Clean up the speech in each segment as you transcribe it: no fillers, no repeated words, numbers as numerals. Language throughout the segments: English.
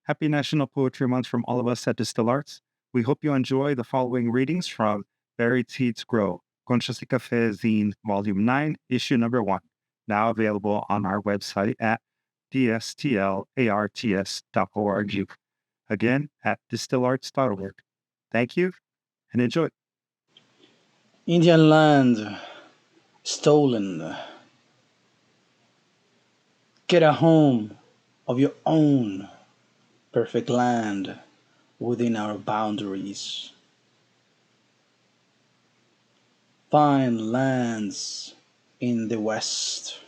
Happy National Poetry Month from all of us at Distill Arts. We hope you enjoy the following readings from Buried Seeds Grow, Conchas y Café Zine, Volume 9, Issue Number 1, now available on our website at dstlarts.org. Again, at distillarts.org. Thank you and enjoy. Indian land stolen. Get a home of your own, perfect land within our boundaries. Find lands in the West,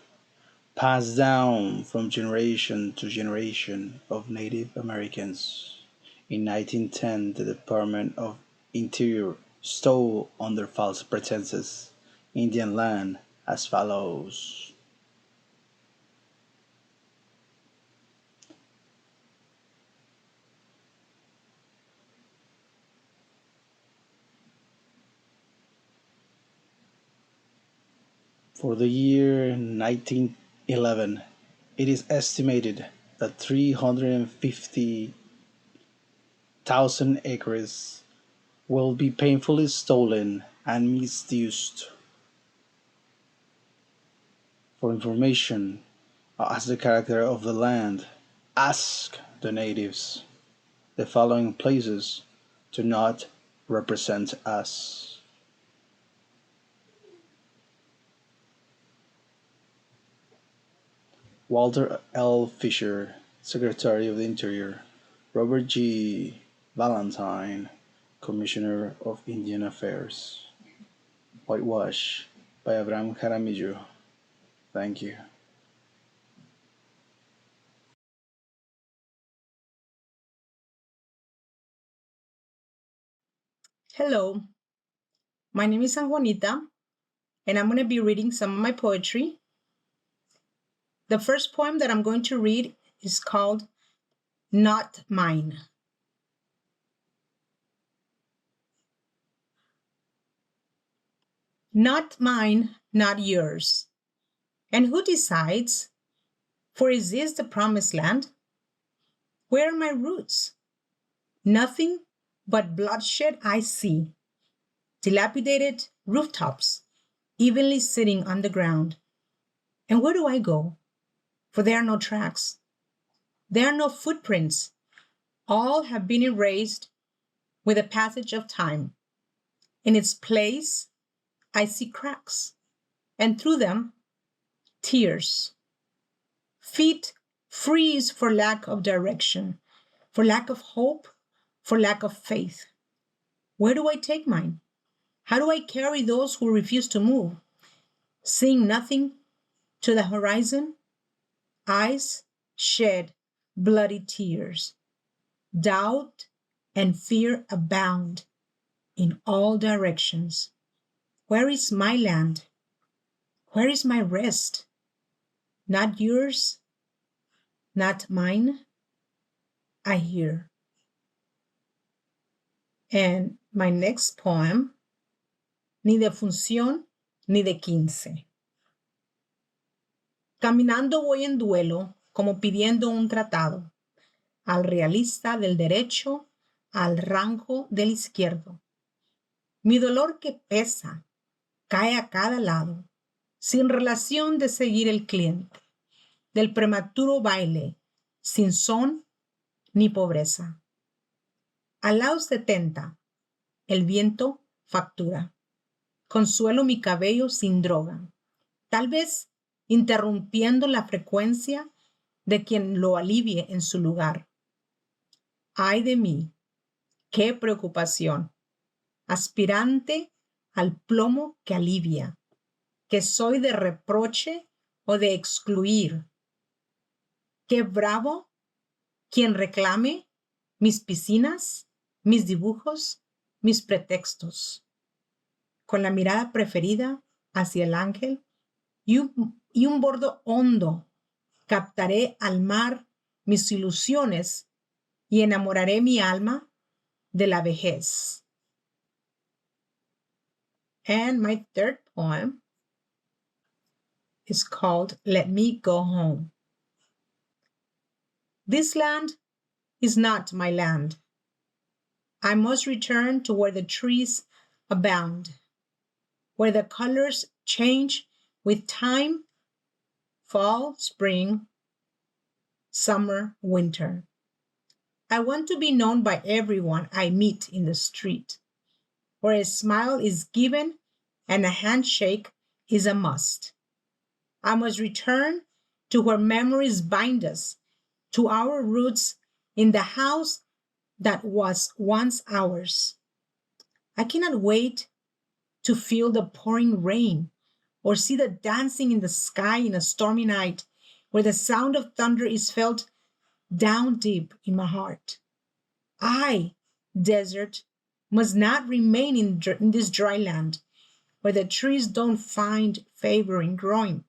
passed down from generation to generation of Native Americans. In 1910, the Department of Interior stole under false pretenses Indian land as follows. For the year 1911, it is estimated that 350,000 acres will be painfully stolen and misused. For information as the character of the land, ask the natives. The following places do not represent us. Walter L. Fisher, Secretary of the Interior. Robert G. Valentine, Commissioner of Indian Affairs. Whitewash by Abraham Jaramillo. Thank you. Hello, my name is Juanita, and I'm going to be reading some of my poetry. The first poem that I'm going to read is called Not Mine. Not mine, not yours. And who decides? For is this the promised land? Where are my roots? Nothing but bloodshed I see. Dilapidated rooftops, evenly sitting on the ground. And where do I go? For there are no tracks. There are no footprints. All have been erased with the passage of time. In its place, I see cracks, and through them, tears. Feet freeze for lack of direction, for lack of hope, for lack of faith. Where do I take mine? How do I carry those who refuse to move? Seeing nothing to the horizon, eyes shed bloody tears. Doubt and fear abound in all directions. Where is my land? Where is my rest? Not yours, not mine, I hear. And my next poem, Ni de función ni de quince. Caminando voy en duelo, como pidiendo un tratado, al realista del derecho, al rango del izquierdo. Mi dolor que pesa, cae a cada lado, sin relación de seguir el cliente, del prematuro baile, sin son ni pobreza. Al lado 70, el viento factura. Consuelo mi cabello sin droga, tal vez interrumpiendo la frecuencia de quien lo alivie en su lugar. Ay de mí, qué preocupación, aspirante al plomo que alivia, que soy de reproche o de excluir. Qué bravo quien reclame mis piscinas, mis dibujos, mis pretextos. Con la mirada preferida hacia el ángel y un bordo hondo, captaré al mar mis ilusiones y enamoraré mi alma de la vejez. And my third poem is called Let Me Go Home. This land is not my land. I must return to where the trees abound, where the colors change with time, fall, spring, summer, winter. I want to be known by everyone I meet in the street, where a smile is given and a handshake is a must. I must return to where memories bind us, to our roots in the house that was once ours. I cannot wait to feel the pouring rain or see the dancing in the sky in a stormy night where the sound of thunder is felt down deep in my heart. I, desert, must not remain in this dry land where the trees don't find favor in growing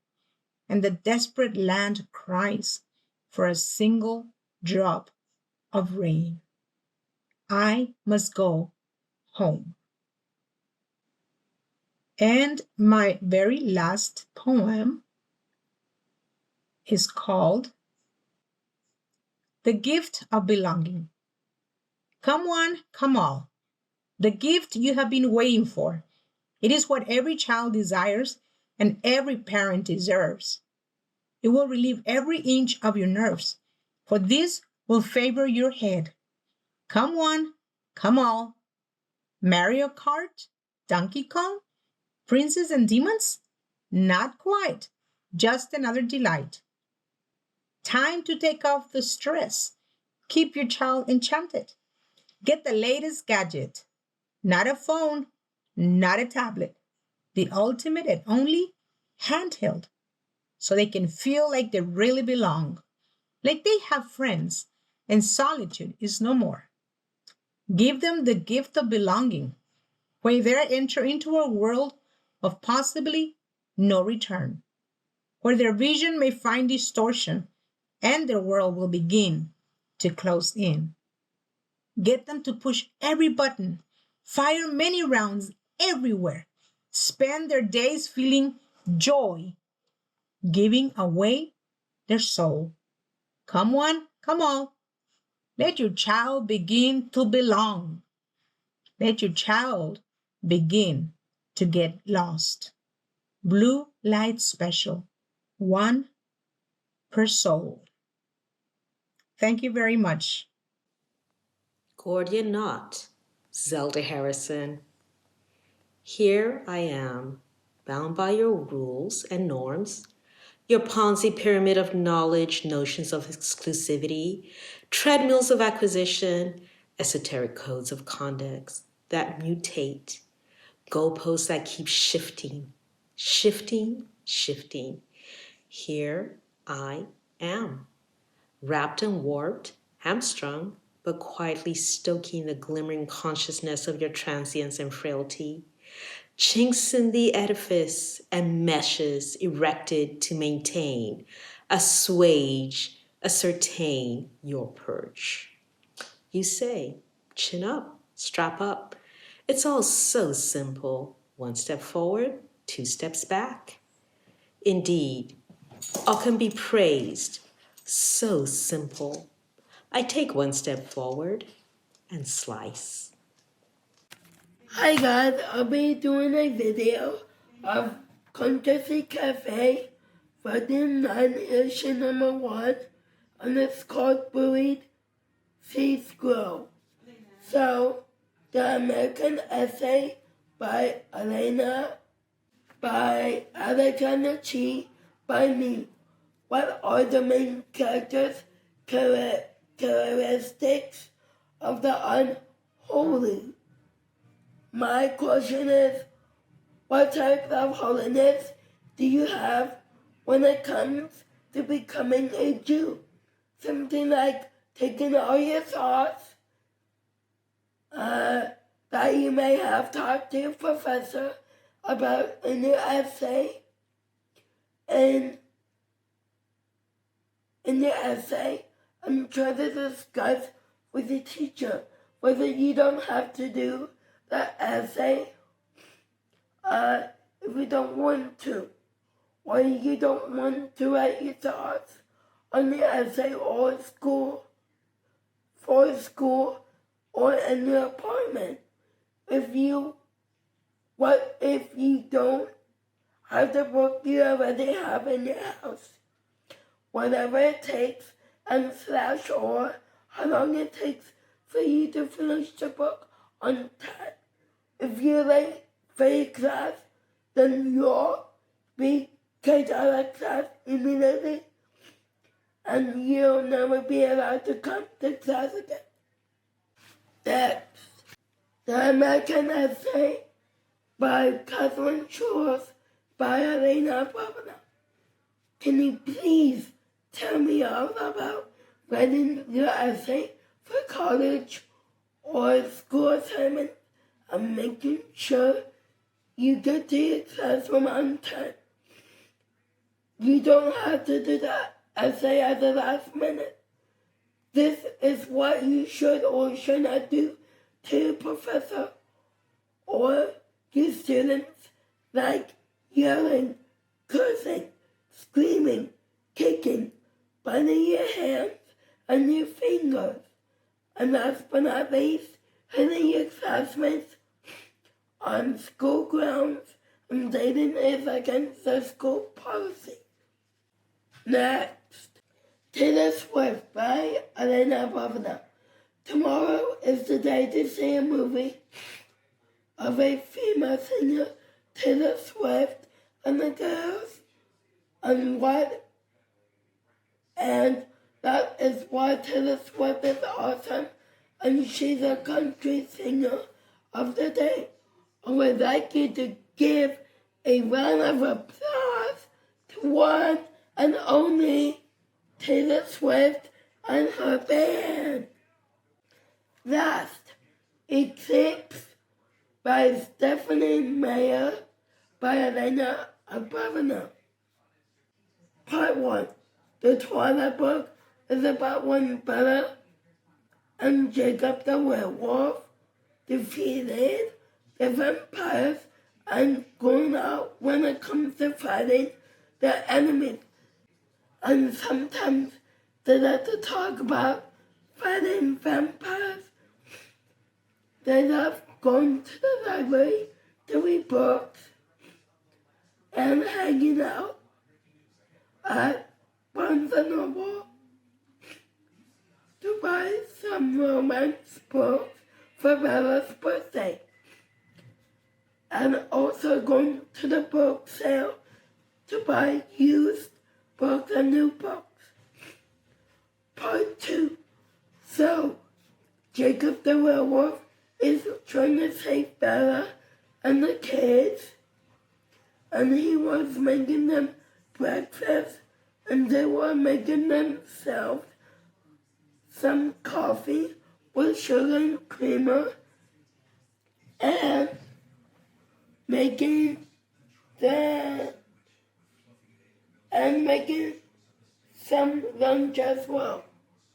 and the desperate land cries for a single drop of rain. I must go home. And my very last poem is called The Gift of Belonging. Come one, come all. The gift you have been waiting for. It is what every child desires and every parent deserves. It will relieve every inch of your nerves, for this will favor your head. Come one, come all. Mario Kart, Donkey Kong, princes and demons? Not quite, just another delight. Time to take off the stress. Keep your child enchanted. Get the latest gadget. Not a phone, not a tablet. The ultimate and only handheld, so they can feel like they really belong, like they have friends, and solitude is no more. Give them the gift of belonging, where they enter into a world of possibly no return, where their vision may find distortion and their world will begin to close in. Get them to push every button, fire many rounds everywhere, spend their days feeling joy, giving away their soul. Come one, come all. Let your child begin to belong. Let your child begin to get lost. Blue light special, one per soul. Thank you very much. Gordian Knot, Zelda Harrison. Here I am, bound by your rules and norms, your Ponzi pyramid of knowledge, notions of exclusivity, treadmills of acquisition, esoteric codes of conduct that mutate, goalposts that keep shifting, shifting. Here I am, wrapped and warped, hamstrung, but quietly stoking the glimmering consciousness of your transience and frailty. Chinks in the edifice and meshes erected to maintain, assuage, ascertain your perch. You say, chin up, strap up. It's all so simple. One step forward, two steps back. Indeed, all can be praised. So simple. I take one step forward and slice. Hi guys, I'll be doing a video of Conchas y Café Volume 9 issue number 1 and it's called Buried Seeds Grow. So, the American essay by Elena, by Alexander Chi, by me. What are the main characteristics of the unholy? My question is, what type of holiness do you have when it comes to becoming a Jew? Something like taking all your thoughts that you may have talked to your professor about in your essay, and in your essay, I'm trying to discuss with the teacher whether you don't have to do the essay if you don't want to, or you don't want to write your thoughts on the essay or school school or in your apartment. If you don't have the book you already have in your house? Whatever it takes, and slash or how long it takes for you to finish the book on time. If you're late for your class, then you'll be kicked out of class immediately, and you'll never be allowed to come to class again. Next, the American Essay by Catherine Shores by Elena Bobina. Can you please tell me all about writing your essay for college or school assignment and making sure you get to your classroom on time? You don't have to do that essay at the last minute. This is what you should or should not do to your professor or your students, like yelling, cursing, screaming, kicking, biting your hands and your fingers, and last but not least, hitting your classmates on school grounds and dating is against the school policy. Next, Taylor Swift by Elena Bobina. Tomorrow is the day to see a movie of a female singer, Taylor Swift, and the girls, and that is why Taylor Swift is awesome, and she's a country singer of the day. I would like you to give a round of applause to one and only Taylor Swift and her band. Last, Eclipse by Stephanie Meyer by Elena Bobina. Part 1. The Twilight book is about when Bella and Jacob the werewolf defeated the vampires and going out when it comes to fighting the enemies. And sometimes they like to talk about fighting vampires. They love going to the library to read books and hanging out at Barnes & Noble to buy some romance books for Bella's birthday. And also going to the book sale to buy used books and new books. Part 2. So, Jacob the werewolf is trying to save Bella and the kids, and he was making them breakfast, and they were making themselves some coffee with sugar and creamer, and making some lunch as well.